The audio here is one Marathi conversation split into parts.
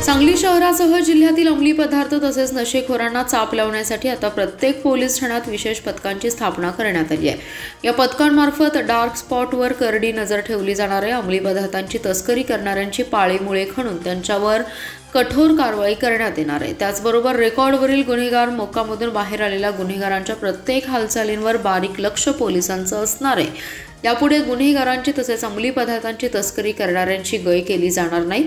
सांगली शहरासह जिल्ह्यातील अंमली पदार्थ तसेच नशेखोरांना चाप लावण्यासाठी आता प्रत्येक पोलीस ठाण्यात विशेष पथकांची स्थापना करण्यात आली आहे। या पथकांमार्फत डार्क स्पॉटवर करडी नजर ठेवली जाणार आहे। अंमली पदार्थांची तस्करी करणाऱ्यांची पाळीमुळे खणून त्यांच्यावर कठोर कारवाई करण्यात येणार आहे। त्याचबरोबर रेकॉर्डवरील गुन्हेगार मोक्कामधून बाहेर आलेल्या गुन्हेगारांच्या प्रत्येक हालचालींवर बारीक लक्ष पोलिसांचं असणार आहे। यापुढे गुन्हेगारांची तसेच अंमली पदार्थांची तस्करी करणाऱ्यांची गय केली जाणार नाही।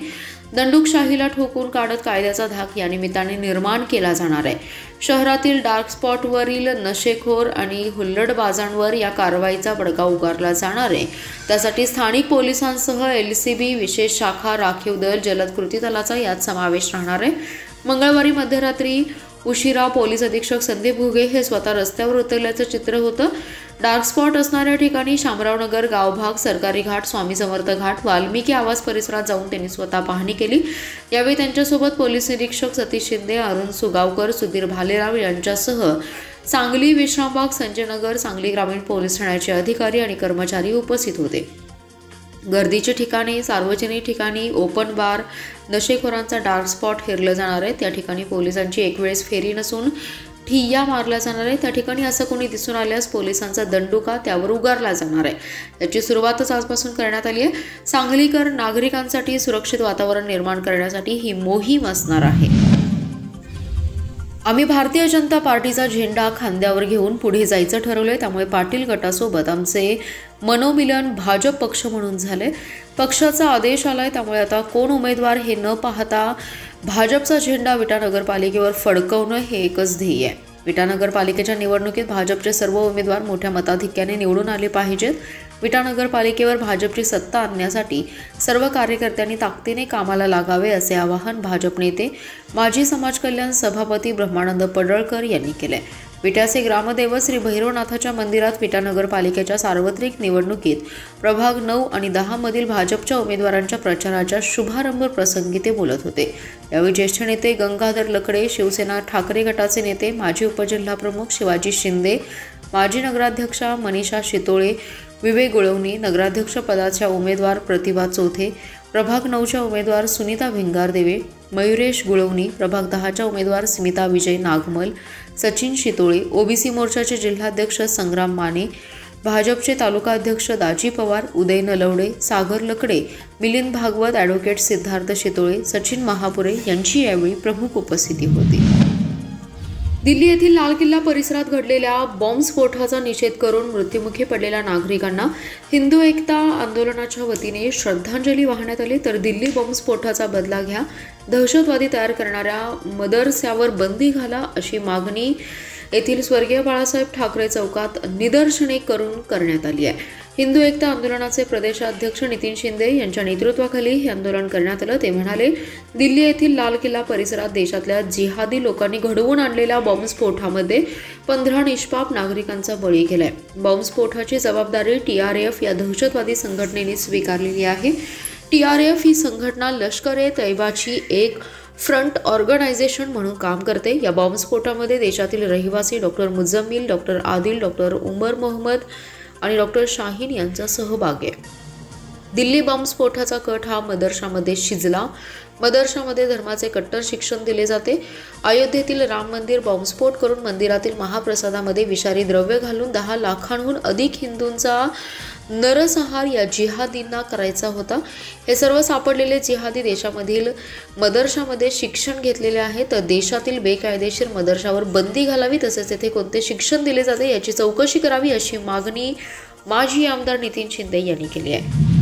दंडुकशाहीला ठोकून काढत कायद्याचा धाक या निमित्ताने निर्माण केला जाणार आहे। शहरातील डार्क स्पॉटवरील नशेखोर आणि हुल्लडबाजांवर या कारवाईचा बडगा उगारला जाणार आहे। त्यासाठी स्थानिक पोलिसांसह LCB विशेष शाखा, राखीव दल, जलद कृती दलाचा यात समावेश राहणार आहे। मंगळवारी मध्यरात्री उशिरा पोलीस अधीक्षक संदीप घुगे हे स्वतः रस्त्यावर उतरल्याचं चित्र होतं। डार्क स्पॉट असणाऱ्या ठिकाणी शामरावनगर गावभाग, सरकारी घाट, स्वामी समर्थ घाट, वाल्मिकी आवास परिसरात जाऊन त्यांनी स्वतः पाहणी केली। यावेळी त्यांच्यासोबत पोलीस निरीक्षक सतीश शिंदे, अरुण सुगावकर, सुधीर भालेराव यांच्यासह सांगली, विश्रामबाग, संजयनगर, सांगली ग्रामीण पोलीस ठाण्याचे अधिकारी आणि कर्मचारी उपस्थित होते। गर्दीच्या ठिकाणी, सार्वजनिक ठिकाणी, ओपन बार, नशेखोरांचा डार्क स्पॉट हेरलं जाणार आहे। त्या ठिकाणी पोलिसांची एक वेळेस फेरी नसून ठिय्या मारला जाणार आहे। त्या ठिकाणी असं कोणी दिसून आल्यास पोलिसांचा दंडुका त्यावर उगारला जाणार आहे। याची सुरुवातच आजपासून करण्यात आली आहे। सांगलीकर नागरिकांसाठी सुरक्षित वातावरण निर्माण करण्यासाठी ही मोहीम असणार आहे। आम्ही भारतीय जनता पार्टीचा झेंडा खांद्यावर घेऊन पुढे जायचं ठरवलंय, त्यामुळे पाटील गटासोबत आमचे मनोमिलन भाजप पक्ष म्हणून झाले। पक्षाचा आदेश आलाय, त्यामुळे आता कोण उमेदवार हे न पाहता भाजपचा झेंडा विटा नगरपालिकेवर फडकवणं हे एकच ध्येय आहे। विटा नगरपालिकेच्या निवडणुकीत भाजपचे सर्व उमेदवार मोठ्या मताधिक्याने निवडून आले पाहिजेत। विटा नगरपालिकेवर भाजपची सत्ता आणण्यासाठी सर्व कार्यकर्त्यांनी ताकदीने कामाला लागावे असे आवाहन भाजप नेते माजी समाज कल्याण सभापती ब्रह्मानंद पडळकर यांनी केले। विट्याचे ग्रामदैवत श्री भैरवनाथाच्या मंदिरात विटा नगरपालिकेच्या सार्वत्रिक निवडणुकीत प्रभाग 9 आणि 10 मधील भाजपच्या उमेदवारांच्या प्रचाराच्या शुभारंभ प्रसंगी ते बोलत होते। यावेळी ज्येष्ठ नेते गंगाधर लकडे, शिवसेना ठाकरे गटाचे नेते माजी उपजिल्हाप्रमुख शिवाजी शिंदे, माजी नगराध्यक्षा मनीषा शितोळे, विवेक गुळवणी, नगराध्यक्ष पदाच्या उमेदवार प्रतिभा चौथे, प्रभाग 9च्या उमेदवार सुनीता भिंगारदेवे, मयुरेश गुळवणी, प्रभाग 10च्या उमेदवार स्मिता विजय नागमल, सचिन शितोळे, OBC मोर्चाचे जिल्हाध्यक्ष संग्राम माने, भाजपचे तालुकाध्यक्ष दाजी पवार, उदय नलवडे, सागर लकडे, मिलिंद भागवत, ॲडव्होकेट सिद्धार्थ शितोळे, सचिन महापुरे यांची यावेळी प्रमुख उपस्थिती होती। दिल्ली येथील लाल किल्ला परिसरात घडलेल्या बॉम्बस्फोटाचा निषेध करून मृत्युमुखी पडलेल्या नागरिकांना हिंदू एकता आंदोलनाच्या वतीने श्रद्धांजली वाहण्यात आली। तर दिल्ली बॉम्बस्फोटाचा बदला घ्या, दहशतवादी तयार करणाऱ्या मदरस्यावर बंदी घाला अशी मागणी येथील स्वर्गीय बाळासाहेब ठाकरे चौकात निदर्शने करून करण्यात आली आहे। हिंदू एकता आंदोलनाचे प्रदेशाध्यक्ष नितीन शिंदे यांच्या नेतृत्वाखाली हे आंदोलन करण्यात आलं। ते म्हणाले, दिल्ली येथील लाल किल्ला परिसरात देशातल्या जिहादी लोकांनी घडवून आणलेल्या बॉम्बस्फोटामध्ये 15 निष्पाप नागरिकांचा बळी गेलाय। बॉम्बस्फोटाची जबाबदारी TRF या दहशतवादी संघटनेने स्वीकारलेली आहे। TRF ही संघटना लष्कर-ए-तैयबाची एक फ्रंट ऑर्गनायझेशन म्हणून काम करते। या बॉम्बस्फोटामध्ये देशातील रहिवासी डॉक्टर मुझम्मिल, डॉक्टर आदिल, डॉक्टर उमर मोहम्मद आणि डॉक्टर शाहीन यांचा सहभाग आहे। दिल्ली बॉम्बस्फोटाचा कट हा मदरशामध्ये शिजला। मदरशामध्ये धर्माचे कट्टर शिक्षण दिले जाते। अयोध्येतील राम मंदिर बॉम्बस्फोट करून मंदिरातील महाप्रसादामध्ये विषारी द्रव्य घालून 10 लाखांहून अधिक हिंदूंचा नरसंहार या जिहादींना करायचा होता। हे सर्व सापडलेले जिहादी देशामधील मदरशामध्ये शिक्षण घेतलेले आहेत। तर देशातील बेकायदेशीर मदरशावर बंदी घालावी, तसेच येथे कोणते शिक्षण दिले जाते याची चौकशी करावी अशी मागणी माजी आमदार नितीन शिंदे यांनी केली आहे।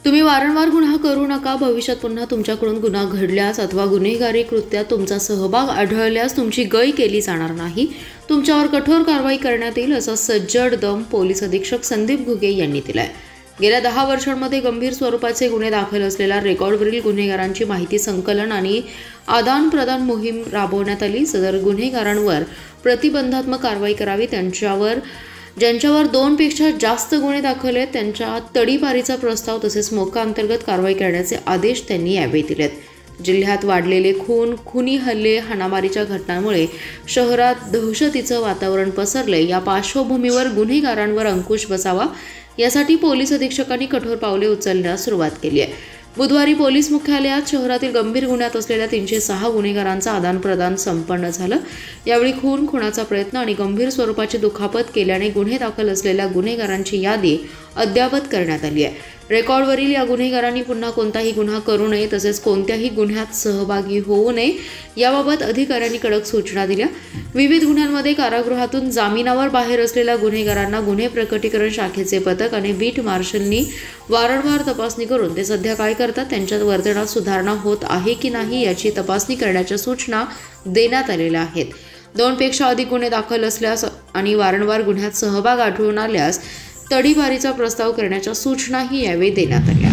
तुम्ही वारंवार गुन्हा करू नका। भविष्यात पुन्हा तुमच्याकडून गुन्हा घडल्यास अथवा गुन्हेगारी कृत्यात तुमचा सहभाग आढळल्यास तुमची गय केली जाणार नाही, तुमच्यावर कठोर कारवाई करण्यात येईल असा सज्जड दम पोलीस अधीक्षक संदीप घुगे यांनी दिलाय। गेल्या 10 वर्षांमध्ये गंभीर स्वरूपाचे गुन्हे दाखल असलेल्या रेकॉर्डवरील गुन्हेगारांची माहिती संकलन आणि आदान प्रदान मोहीम राबवण्यात आली। सदर गुन्हेगारांवर प्रतिबंधात्मक कारवाई करावी, ज्यांच्यावर 2 पेक्षा जास्त गुन्हे दाखल आहेत त्यांच्या तडीपारीचा प्रस्ताव तसेच मोक्का अंतर्गत कारवाई करण्याचे आदेश त्यांनी यावेळी दिलेत। जिल्ह्यात वाढलेले खुनी हल्ले, हाणामारीच्या घटनांमुळे शहरात दहशतीचं वातावरण पसरले। या पार्श्वभूमीवर गुन्हेगारांवर अंकुश बसावा यासाठी पोलीस अधीक्षकांनी कठोर पावले उचलण्यास सुरुवात केली आहे। बुधवारी पोलीस मुख्यालयात शहरातील गंभीर गुन्ह्यात असलेल्या 306 गुन्हेगारांचं आदानप्रदान संपन्न झालं। यावेळी खुनाचा प्रयत्न आणि गंभीर स्वरूपाची दुखापत केल्याने गुन्हे दाखल असलेल्या गुन्हेगारांची यादी अद्ययावत करण्यात आली आहे। रेकॉर्डवरील या गुन्हेगारांनी पुन्हा कोणताही गुन्हा करू नये तसेच कोणत्याही गुन्ह्यात सहभागी होऊ नये याबाबत अधिकाऱ्यांनी कडक सूचना दिल्या। विविध गुन्ह्यांमध्ये कारागृहातून जामिनावर बाहेर असलेल्या गुन्हेगारांना गुन्हे प्रकटीकरण शाखेचे पथक आणि बीट मार्शलनी वारंवार तपासणी करून ते सध्या काय करतात, त्यांच्या वर्तनात सुधारणा होत आहे की नाही याची तपासणी करण्याच्या सूचना देण्यात आलेल्या आहेत। 2 पेक्षा अधिक गुन्हे दाखल असल्यास आणि वारंवार गुन्ह्यात सहभाग आढळून आल्यास तडीपारीचा प्रस्ताव करण्याच्या सूचनाही यावेळी देण्यात आल्या।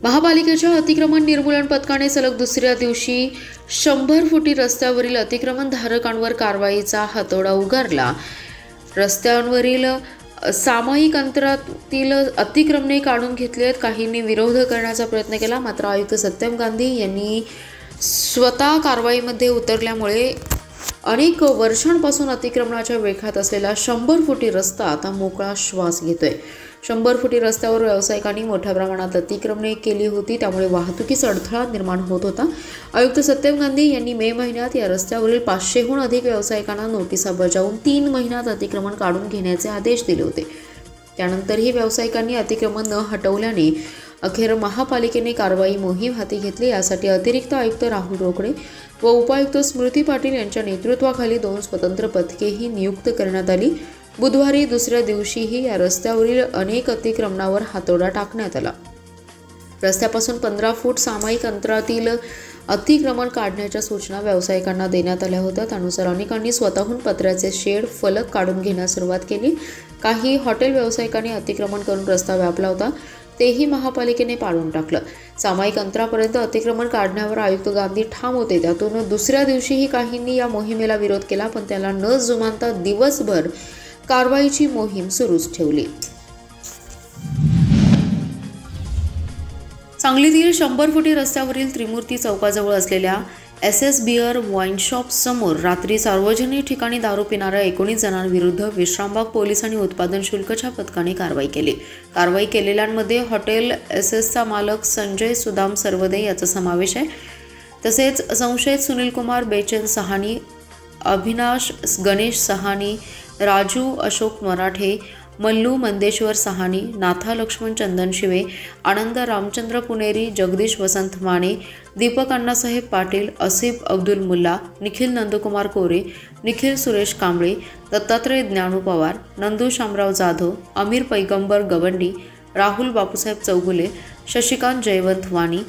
महापालिकेच्या अतिक्रमण निर्मूलन पथकाने सलग दुसऱ्या दिवशी 100 फुटी रस्त्यावरील अतिक्रमणधारकांवर कारवाईचा हातोडा उगारला। रस्त्यांवरील सामायिक अंतरातील अतिक्रमणे काढून घेतली आहेत। काहींनी विरोध करण्याचा प्रयत्न केला, मात्र आयुक्त सत्यम गांधी यांनी स्वतः कारवाईमध्ये उतरल्यामुळे अनेक वर्षांपासून अतिक्रमणाच्या वेखात असलेला 100 फुटी रस्ता आता मोकळा श्वास घेतोय। 100 फुटी रस्त्यावर व्यावसायिकांनी मोठ्या प्रमाणात अतिक्रमणे केली होती, त्यामुळे वाहतुकीचा अडथळा निर्माण होत होता। आयुक्त सत्यम गांधी यांनी मे महिन्यात या रस्त्यावरील 500हून अधिक व्यावसायिकांना नोटिसा बजावून 3 महिन्यात अतिक्रमण काढून घेण्याचे आदेश दिले होते। त्यानंतरही व्यावसायिकांनी अतिक्रमण न हटवल्याने अखेर महापालिकेने कारवाई मोहीम हाती घेतली। यासाठी अतिरिक्त आयुक्त राहुल रोकडे व उपायुक्त स्मृती पाटील यांच्या नेतृत्वाखाली 2 स्वतंत्र पथकेही नियुक्त करण्यात आली। बुधवारी दुसऱ्या दिवशीही या रस्त्यावरील अनेक अतिक्रमणावर हातोडा टाकण्यात आला। रस्त्यापासून 15 फूट सामायिक अंतरातील अतिक्रमण काढण्याच्या सूचना व्यावसायिकांना देण्यात आल्या होत्या। त्यानुसार अनेकांनी स्वतःहून पत्र्याचे शेड फलक काढून घेण्यास सुरुवात केली। काही हॉटेल व्यावसायिकांनी अतिक्रमण करून रस्ता व्यापला होता, तेही महापालिकेने पाडून टाकलं। सामायिक अंतरापर्यंत अतिक्रमण काढण्यावर आयुक्त गांधी ठाम होते। त्यातून दुसऱ्या दिवशीही काहींनी या मोहिमेला विरोध केला, पण त्याला न जुमानता दिवसभर कारवाईची मोहीम सुरूच ठेवली। सांगलीतील 100 फुटी रस्त्यावरील त्रिमूर्ती चौकाजवळ असलेल्या SS बिअर वाईन शॉप समोर रात्री सार्वजनिक ठिकाणी दारू पिणाऱ्या 19 जणांविरुद्ध विश्रामबाग पोलीस आणि उत्पादन शुल्कच्या पथकाने कारवाई केली। कारवाई केलेल्यांमध्ये हॉटेल SSचा मालक संजय सुदाम सरवदे याचा समावेश आहे। तसेच संशयित सुनील कुमार बेचन सहानी, अभिनाश गणेश सहानी, राजू अशोक मराठे, मल्लू मंदेश्वर सहानी, नाथा लक्ष्मण चंदन शिवे, आनंद रामचंद्र पुणेरी, जगदीश वसंत माने, दीपक अण्णासाहेब पाटील, असिफ अब्दुल मुल्ला, निखिल नंदकुमार कोरे, निखिल सुरेश कांबळे, दत्तात्रय ज्ञानू पवार, नंदू शामराव जाधव, अमीर पैगंबर गवंडी, राहुल बापूसाहेब चौगुले, शशिकांत जयवंत वाणी,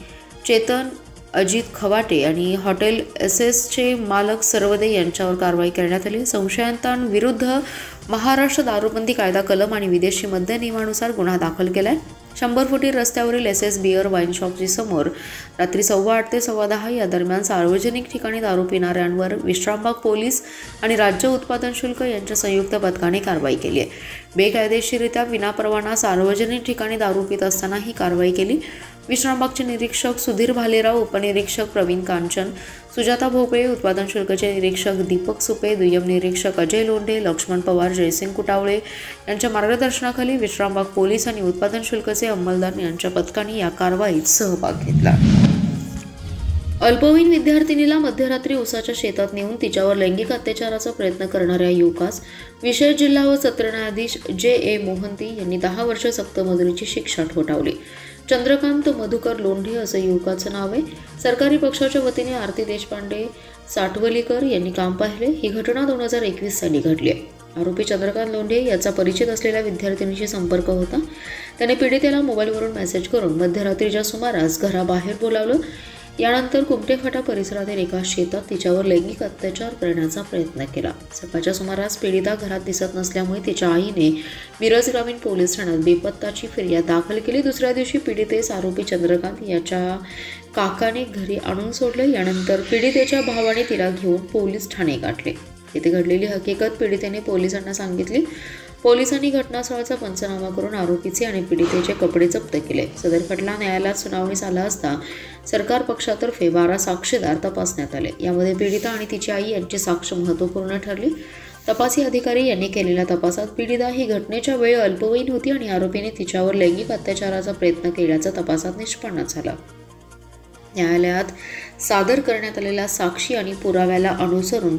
चेतन अजित खवाटे आणि हॉटेल SSचे मालक सरवदे यांच्यावर कारवाई करण्यात आली। संशयितांविरुद्ध महाराष्ट्र दारूबंदी कायदा कलम आणि विदेशी मद्य नियमानुसार गुन्हा दाखल केलाय। 100 फुटी रस्त्यावरील SS बिअर वाईन शॉपची समोर रात्री 8:15 ते 10:15 या दरम्यान सार्वजनिक ठिकाणी दारू पिणाऱ्यांवर विश्रामबाग पोलीस आणि राज्य उत्पादन शुल्क यांच्या संयुक्त पथकाने कारवाई केली आहे। बेकायदेशीररित्या विनापरवाना सार्वजनिक ठिकाणी दारू पित असताना ही कारवाई केली। विश्रामबागचे निरीक्षक सुधीर भालेराव, उपनिरीक्षक प्रवीण कांचन, सुजाता भोपळे, उत्पादन शुल्कचे निरीक्षक दीपक सुपे, दुय्यम निरीक्षक अजय लोंढे, लक्ष्मण पवार, जयसिंग कुटावळे यांच्या मार्गदर्शनाखाली विश्रामबाग पोलीस आणि उत्पादन शुल्कचे अंमलदार यांच्या पथकाने या कारवाईत सहभाग घेतला। अल्पवयीन विद्यार्थिनीला मध्यरात्री उसाच्या शेतात नेऊन तिच्यावर लैंगिक अत्याचाराचा प्रयत्न करणाऱ्या युवकास विशेष जिल्हा व सत्र न्यायाधीश JA मोहंती यांनी 10 वर्ष सक्तमजुरीची शिक्षा ठोठावली। चंद्रकांत मधुकर लोंढे असं युवकाचं नाव आहे। सरकारी पक्षाच्या वतीने आरती देशपांडे साठवलीकर यांनी काम पाहिले। ही घटना 2021 साली घडली आहे। आरोपी चंद्रकांत लोंढे याचा परिचित असलेल्या विद्यार्थिनीशी संपर्क होता। त्याने पीडितेला मोबाईलवरून मेसेज करून मध्यरात्रीच्या सुमारास घराबाहेर बोलावलं। यानंतर कुमटेफाटा परिसरातील एका शेतात तिच्यावर लैंगिक अत्याचार करण्याचा प्रयत्न केला। सकाळच्या सुमारास पीडिता घरात दिसत नसल्यामुळे तिच्या आईने मिरज ग्रामीण पोलीस ठाण्यात बेपत्ताची फिर्याद दाखल केली। दुसऱ्या दिवशी पीडितेस आरोपी चंद्रकांत याच्या काकाने घरी आणून सोडले। यानंतर पीडितेच्या भावाने तिला घेऊन पोलीस ठाणे गाठले। तिथे घडलेली हकीकत पीडितेने पोलिसांना सांगितली। पोलिसांनी घटनास्थळाचा पंचनामा करून आरोपीचे आणि पीडितेचे कपडे जप्त केले। सदर खटला न्यायालयात सुनावणीस आला असता सरकार पक्षातर्फे 12 साक्षीदार तपासण्यात आले। यामध्ये पीडिता आणि तिची आई यांची साक्ष महत्त्वपूर्ण ठरली। तपासी अधिकारी यांनी केलेल्या तपासात पीडिता ही घटनेच्या वेळी अल्पवयीन होती आणि आरोपीने तिच्यावर लैंगिक अत्याचाराचा प्रयत्न केल्याचं तपासात निष्पन्न झालं. न्यायालयात सादर करण्यात आलेल्या साक्षी आणि पुराव्याला अनुसरून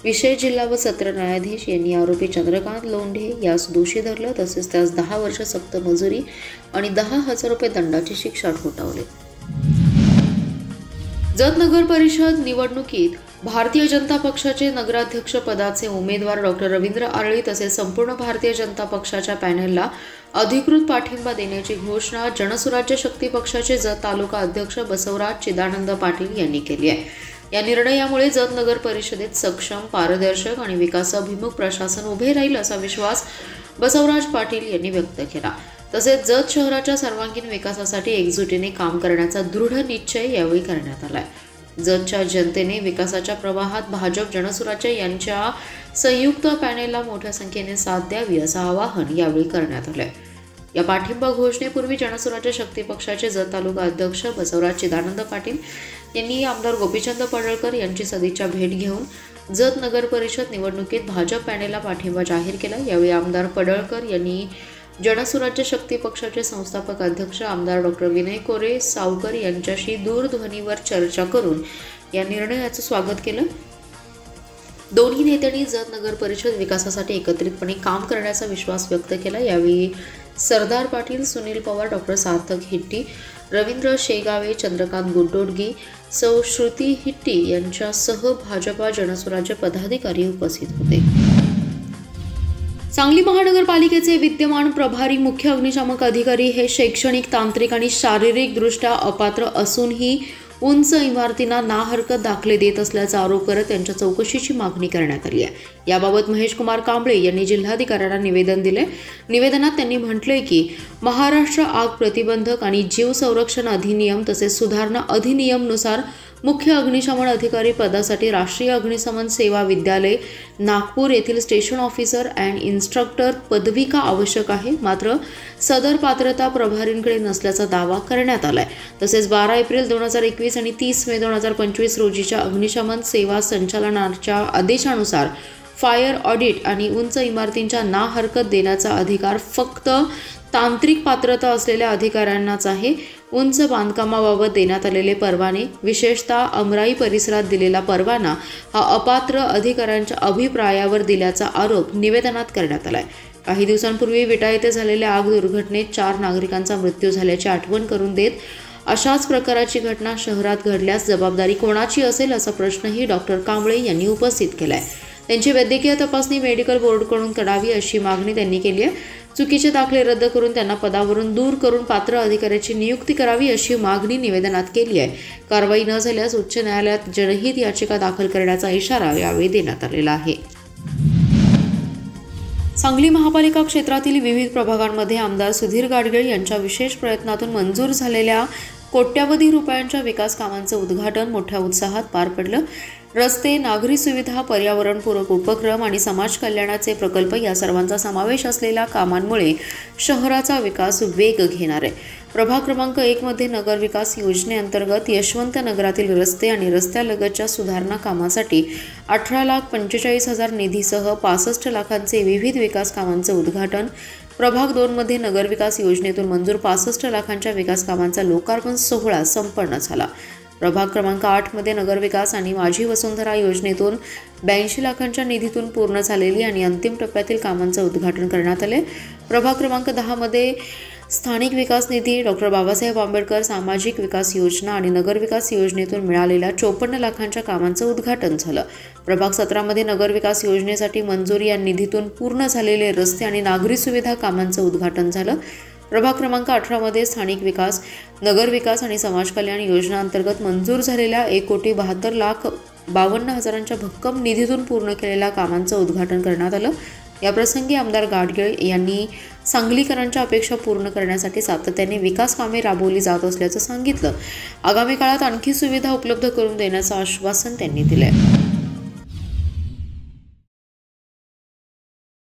विशेष जिल्हा व सत्र न्यायाधीश यांनी आरोपी चंद्रकांत लोंढे यास दोषी धरलं. तसेच त्यास 10 वर्ष सक्त मजुरी आणि 10,000 रुपये दंडाची शिक्षा ठोठावली. जत नगर परिषद निवडणुकीत भारतीय जनता पक्षाचे नगराध्यक्ष पदाचे उमेदवार डॉक्टर रवींद्र आरळी तसेच संपूर्ण भारतीय जनता पक्षाच्या पॅनेलला अधिकृत पाठिंबा देण्याची घोषणा जनसुराज्य शक्ती पक्षाचे जत तालुका अध्यक्ष बसवराज चिदानंद पाटील यांनी केली आहे. या निर्णयामुळे जत नगर परिषदेत सक्षम, पारदर्शक आणि विकासाभिमुख प्रशासन उभे राहील असा विश्वास बसवराज पाटील यांनी व्यक्त केला. तसेच जत शहराच्या सर्वांगीण विकासासाठी एकजुटीने काम करण्याचा दृढ निश्चय यावेळी करण्यात आलाय. जतच्या जनतेने विकासाच्या प्रवाहात भाजप, जनसुराज्य यांच्या संयुक्त पॅनेलला मोठ्या संख्येने साथ द्यावी असं आवाहन यावेळी करण्यात आलंय. या पाठिंबा घोषणेपूर्वी जनसुराज्य शक्ती पक्षाचे जत तालुका अध्यक्ष बसवराज चिदानंद पाटील यांनी आमदार गोपीचंद पडळकर यांची सदिच्छा भेट घेऊन जत नगर परिषद निवडणुकीत भाजप पॅनेलला पाठिंबा जाहीर केला. यावेळी आमदार पडळकर यांनी जनसुराज्य शक्ती पक्षाचे संस्थापक अध्यक्ष आमदार डॉक्टर विनय कोरे सावकर यांच्याशी दूरध्वनीवर चर्चा करून या निर्णयाचं स्वागत केलं. दोन्ही नेत्यांनी जत नगर परिषद विकासासाठी एकत्रितपणे काम करण्याचा विश्वास व्यक्त केला. यावेळी सरदार पाटील, सुनील पवार, डॉक्टर सार्थक हिट्टी, रवींद्र शेगावे, चंद्रकांत गुंडोडगी, सौ श्रुती हिट्टी यांच्यासह भाजपा जनसुराज्य पदाधिकारी उपस्थित होते. सांगली महानगरपालिकेचे विद्यमान प्रभारी मुख्य अग्निशामक अधिकारी हे शैक्षणिक, तांत्रिक आणि शारीरिकदृष्ट्या अपात्र असूनही उंच इमारतींना नाहरकत दाखले देत असल्याचा आरोप करत त्यांच्या चौकशीची मागणी करण्यात आली आहे. याबाबत महेश कुमार कांबळे यांनी जिल्हाधिकाऱ्यांना निवेदन दिले. निवेदनात त्यांनी म्हटलंय की महाराष्ट्र आग प्रतिबंधक आणि जीव संरक्षण अधिनियम तसेच सुधारणा अधिनियमनुसार मुख्य अग्निशमन अधिकारी पदासाठी राष्ट्रीय अग्निशमन सेवा विद्यालय नागपूर येथील स्टेशन ऑफिसर अँड इन्स्ट्रक्टर पदविका आवश्यक आहे. मात्र सदर पात्रता प्रभारींकडे नसल्याचा दावा करण्यात आलाय. तसेच 12 एप्रिल 2021 आणि 30 मे 2025 रोजीच्या अग्निशमन सेवा संचालनाच्या आदेशानुसार फायर ऑडिट आणि उंच इमारतींच्या नाहरकत देण्याचा अधिकार फक्त तांत्रिक पात्रता असलेल्या अधिकाऱ्यांनाच आहे. उंच बांधकामाबाबत देण्यात आलेले परवाने, विशेषतः अमराई परिसरात दिलेला परवाना हा अपात्र अधिकाऱ्यांच्या अभिप्रायावर दिल्याचा आरोप निवेदनात करण्यात आलाय. काही दिवसांपूर्वी विटा येथे झालेल्या आग दुर्घटनेत 4 नागरिकांचा मृत्यू झाल्याची आठवण करून देत अशाच प्रकारची घटना शहरात घडल्यास जबाबदारी कोणाची असेल असा प्रश्नही डॉक्टर कांबळे यांनी उपस्थित केलाय. त्यांची वैद्यकीय तपासणी मेडिकल बोर्डकडून करावी अशी मागणी त्यांनी केली आहे. चुकीचे दाखले रद्द करून त्यांना पदावरून दूर करून पात्र अधिकाऱ्याची नियुक्ती करावी अशी मागणी निवेदनात केली आहे. कारवाई न झाल्यास उच्च न्यायालयात जनहित याचिका दाखल करण्याचा इशारा यावेळी देण्यात आलेला आहे. सांगली महापालिका क्षेत्रातील विविध प्रभागांमध्ये आमदार सुधीर गाडगीळ यांच्या विशेष प्रयत्नातून मंजूर झालेल्या कोट्यावधी रुपयांच्या विकास कामांचं उद्घाटन मोठ्या उत्साहात पार पडलं. रस्ते, नागरी सुविधा, पर्यावरणपूरक उपक्रम आणि समाज कल्याणाचे प्रकल्प या सर्वांचा समावेश असलेल्या कामांमुळे शहराचा विकास वेग घेणार आहे. प्रभाग क्रमांक 1 मध्ये नगर विकास योजनेअंतर्गत यशवंत नगरातील रस्ते आणि रस्त्यालगतच्या सुधारणा कामासाठी 18,45,000 निधीसह 65 लाखांचे विविध विकास कामांचं उद्घाटन. प्रभाग 2 मध्ये नगर विकास योजनेतून मंजूर 65 लाखांच्या विकास कामांचा लोकार्पण सोहळा संपन्न झाला. प्रभाग क्रमांक 8 मध्ये नगरविकास आणि माझी वसुंधरा योजनेतून 82 लाखांच्या निधीतून पूर्ण झालेली आणि अंतिम टप्प्यातील कामांचं उद्घाटन करण्यात आले. प्रभाग क्रमांक 10 मध्ये स्थानिक विकास निधी, डॉक्टर बाबासाहेब आंबेडकर सामाजिक विकास योजना आणि नगरविकास योजनेतून मिळालेल्या 54 लाखांच्या कामांचं उद्घाटन झालं. प्रभाग 17 मध्ये नगरविकास योजनेसाठी मंजुरी या निधीतून पूर्ण झालेले रस्ते आणि नागरी सुविधा कामांचं उद्घाटन झालं. प्रभाग क्रमांक 18 मध्ये स्थानिक विकास, नगर विकास आणि समाज कल्याण योजनांतर्गत मंजूर झालेल्या 1,72,52,000च्या भक्कम निधीतून पूर्ण केलेल्या कामांचं उद्घाटन करण्यात आलं. याप्रसंगी आमदार गाडगीळ यांनी सांगलीकरांच्या अपेक्षा पूर्ण करण्यासाठी सातत्याने विकास कामे राबवली जात असल्याचं सांगितलं. आगामी काळात आणखी सुविधा उपलब्ध करून देण्याचं आश्वासन त्यांनी दिलंय.